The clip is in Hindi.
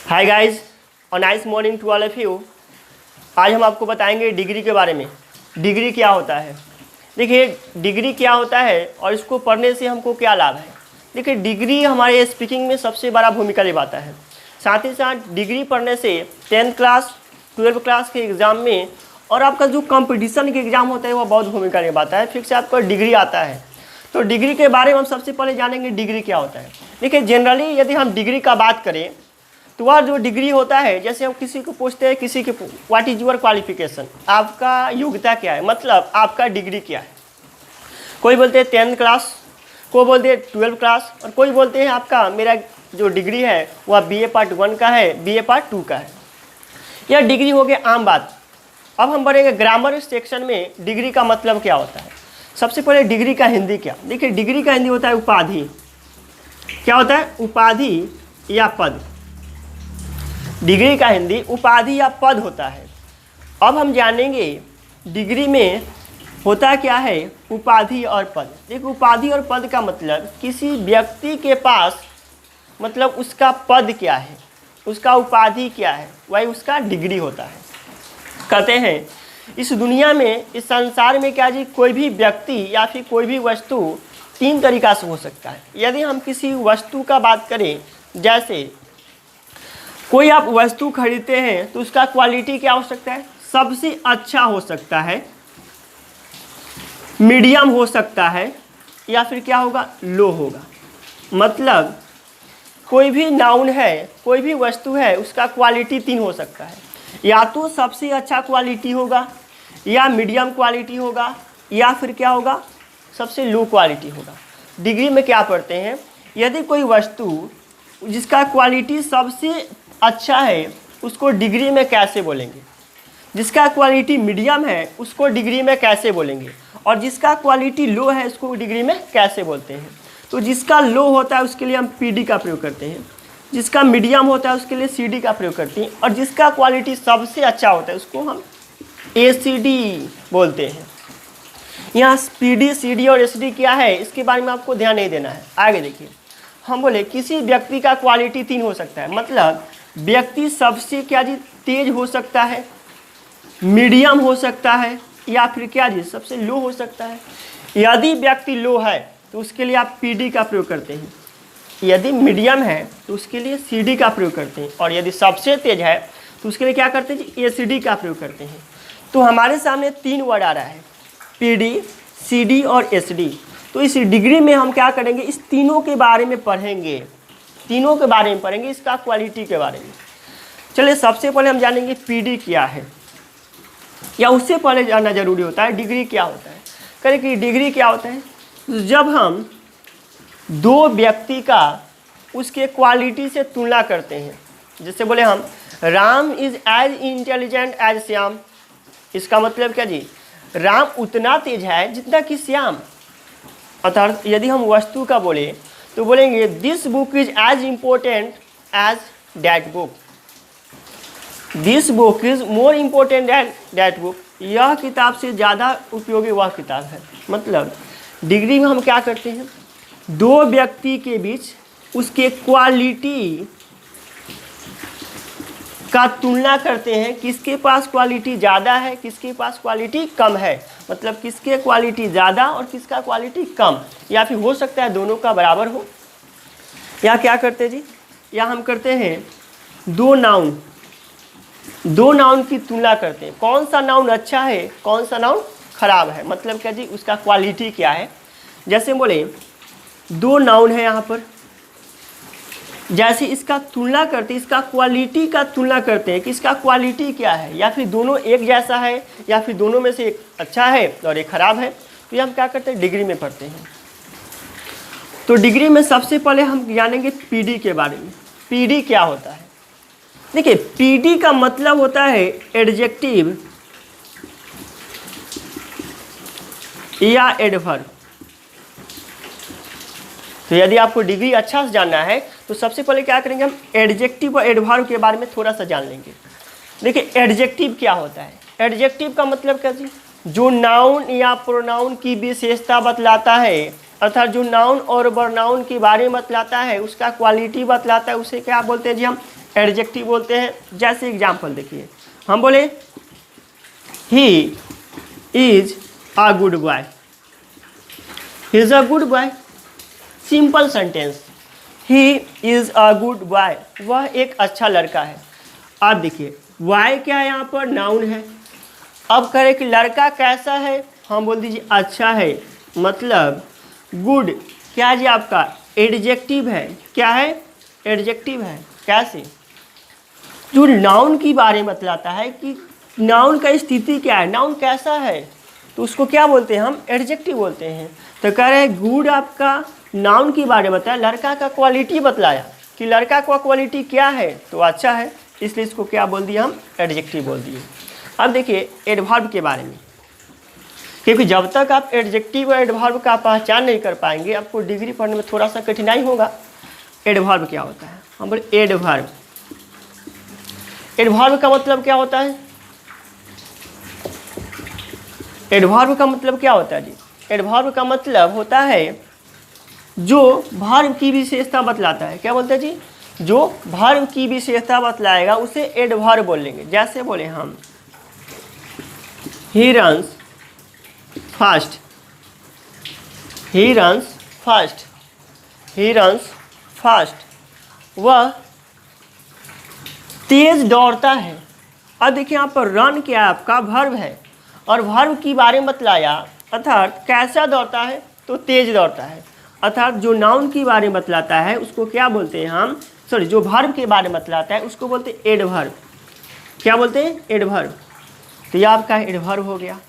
हाय गाइस और nice morning to all of you. आज हम आपको बताएंगे डिग्री के बारे में। डिग्री क्या होता है। देखिए डिग्री क्या होता है और इसको पढ़ने से हमको क्या लाभ है। देखिए डिग्री हमारे स्पीकिंग में सबसे बड़ा भूमिका निभाता है। साथ ही साथ डिग्री पढ़ने से 10th क्लास 12th क्लास के एग्ज़ाम में और आपका जो कंपटीशन के एग्ज़ाम होता है वह बहुत भूमिका निभाता है। फिर से आपका डिग्री आता है। तो डिग्री के बारे में हम सबसे पहले जानेंगे डिग्री क्या होता है। देखिए जनरली यदि हम डिग्री का बात करें तो वह जो डिग्री होता है, जैसे हम किसी को पूछते हैं किसी के व्हाट इज योर क्वालिफिकेशन, आपका योग्यता क्या है, मतलब आपका डिग्री क्या है। कोई बोलते हैं 10th क्लास, कोई बोलते हैं 12th क्लास और कोई बोलते हैं आपका मेरा जो डिग्री है वह BA पार्ट 1 का है, BA पार्ट 2 का है। यह डिग्री हो गया आम बात। अब हम बढ़ेंगे ग्रामर सेक्शन में डिग्री का मतलब क्या होता है। सबसे पहले डिग्री का हिंदी क्या। देखिए डिग्री का हिंदी होता है उपाधि। क्या होता है? उपाधि या पद। डिग्री का हिंदी उपाधि या पद होता है। अब हम जानेंगे डिग्री में होता क्या है, उपाधि और पद। देखिए उपाधि और पद का मतलब किसी व्यक्ति के पास मतलब उसका पद क्या है, उसका उपाधि क्या है, वही उसका डिग्री होता है। कहते हैं इस दुनिया में, इस संसार में क्या जी, कोई भी व्यक्ति या फिर कोई भी वस्तु 3 तरीका से हो सकता है। यदि हम किसी वस्तु का बात करें, जैसे कोई आप वस्तु खरीदते हैं तो उसका क्वालिटी क्या हो सकता है, सबसे अच्छा हो सकता है, मीडियम हो सकता है, या फिर क्या होगा, लो होगा। मतलब कोई भी नाउन है, कोई भी वस्तु है, उसका क्वालिटी 3 हो सकता है। या तो सबसे अच्छा क्वालिटी होगा, या मीडियम क्वालिटी होगा, या फिर क्या होगा, सबसे लो क्वालिटी होगा। डिग्री में क्या पढ़ते हैं, यदि कोई वस्तु जिसका क्वालिटी सबसे अच्छा है उसको डिग्री में कैसे बोलेंगे, जिसका क्वालिटी मीडियम है उसको डिग्री में कैसे बोलेंगे, और जिसका क्वालिटी लो है उसको डिग्री में कैसे बोलते हैं। तो जिसका लो होता है उसके लिए हम PD का प्रयोग करते हैं, जिसका मीडियम होता है उसके लिए CD का प्रयोग करते हैं, और जिसका क्वालिटी सबसे अच्छा होता है उसको हम ACD बोलते हैं। यहाँ PD, CD और SD क्या है इसके बारे में आपको ध्यान नहीं देना है। आगे देखिए, हम बोले किसी व्यक्ति का क्वालिटी 3 हो सकता है। मतलब व्यक्ति सबसे क्या जी, तेज हो सकता है, मीडियम हो सकता है, या फिर क्या जी, सबसे लो हो सकता है। यदि व्यक्ति लो है तो उसके लिए आप PD का प्रयोग करते हैं, यदि मीडियम है तो उसके लिए CD का प्रयोग करते हैं, और यदि सबसे तेज है तो उसके लिए क्या करते हैं जी, ACD का प्रयोग करते हैं। तो हमारे सामने 3 वर्ड आ रहा है, PD, CD और SD। तो इस डिग्री में हम क्या करेंगे, इस तीनों के बारे में पढ़ेंगे, तीनों के बारे में पढ़ेंगे, इसका क्वालिटी के बारे में। चलिए सबसे पहले हम जानेंगे PD क्या है, या उससे पहले जानना जरूरी होता है डिग्री क्या होता है। करें कि डिग्री क्या होता है, जब हम 2 व्यक्ति का उसके क्वालिटी से तुलना करते हैं। जैसे बोले हम Ram is as intelligent as Shyam, इसका मतलब क्या जी, राम उतना तेज है जितना कि श्याम। अर्थात यदि हम वस्तु का बोले तो बोलेंगे this book is as important as that book, this book is more important as that book, यह किताब से ज़्यादा उपयोगी वह किताब है। मतलब डिग्री में हम क्या करते हैं, 2 व्यक्ति के बीच उसके क्वालिटी का तुलना करते हैं, किसके पास क्वालिटी ज़्यादा है, किसके पास क्वालिटी कम है। मतलब किसके क्वालिटी ज़्यादा और किसका क्वालिटी कम, या फिर हो सकता है दोनों का बराबर हो। या क्या करते हैं जी, या हम करते हैं 2 नाउन की तुलना करते हैं, कौन सा नाउन अच्छा है, कौन सा नाउन खराब है। मतलब क्या जी, उसका क्वालिटी क्या है। जैसे बोले 2 नाउन है यहाँ पर, जैसे इसका तुलना करते हैं, इसका क्वालिटी का तुलना करते हैं कि इसका क्वालिटी क्या है, या फिर दोनों एक जैसा है, या फिर दोनों में से एक अच्छा है और एक खराब है। तो ये हम क्या करते हैं, डिग्री में पढ़ते हैं। तो डिग्री में सबसे पहले हम जानेंगे PD के बारे में। PD क्या होता है। देखिए PD का मतलब होता है एडजेक्टिव या एडवर्ब। तो यदि आपको डिग्री अच्छा से जानना है तो सबसे पहले क्या करेंगे, हम एडजेक्टिव और एडवर्ब के बारे में थोड़ा सा जान लेंगे। देखिए एडजेक्टिव क्या होता है। एडजेक्टिव का मतलब क्या जी, जो नाउन या प्रोनाउन की विशेषता बतलाता है, अर्थात जो नाउन और वर्नाउन के बारे में बतलाता है, उसका क्वालिटी बतलाता है, उसे क्या बोलते हैं जी, हम एडजेक्टिव बोलते हैं। जैसे एग्जाम्पल देखिए, हम बोले he is a good boy, he is a good boy, simple sentence, he is a good boy, वह एक अच्छा लड़का है। अब देखिए बॉय क्या है, यहाँ पर नाउन है। अब करें कि लड़का कैसा है, हम बोल दीजिए अच्छा है, मतलब गुड क्या जी आपका एडजेक्टिव है। क्या है, एडजेक्टिव है। कैसे, जो नाउन की बारे में बतलाता है कि नाउन का स्थिति क्या है, नाउन कैसा है, तो उसको क्या बोलते हैं हम, एडजेक्टिव बोलते हैं। तो कह रहे हैं गुड आपका नाउन की बारे में बताया, लड़का का क्वालिटी बतलाया कि लड़का का क्वालिटी क्या है, तो अच्छा है, इसलिए इसको क्या बोल दिया हम, एडजेक्टिव बोल दिए। अब देखिए एडवर्ब के बारे में, क्योंकि जब तक आप एडजेक्टिव और एडवर्ब का पहचान नहीं कर पाएंगे आपको डिग्री पढ़ने में थोड़ा सा कठिनाई होगा। एडवर्ब क्या होता है, हम बोले एडवर्ब, एडवर्ब का मतलब क्या होता है, एडवर्ब का मतलब क्या होता है जी, एडवर्ब का मतलब होता है जो वर्ब की विशेषता बतलाता है। क्या बोलते हैं जी, जो वर्ब की विशेषता बतलाएगा उसे एडवर्ब बोलेंगे। जैसे बोले हम he runs fast, he runs fast, he runs fast, वह तेज दौड़ता है। अब देखिए यहाँ पर रन क्या है, आपका वर्ब है और वर्ब की बारे में बतलाया, अर्थात कैसा दौड़ता है, तो तेज दौड़ता है। अर्थात जो नाउन की बारे में बतलाता है उसको क्या बोलते हैं हम, सॉरी जो वर्ब के बारे में बतलाता है उसको बोलते हैं एडवर्ब। क्या बोलते हैं, एडवर्ब। तो ये आपका एडवर्ब हो गया।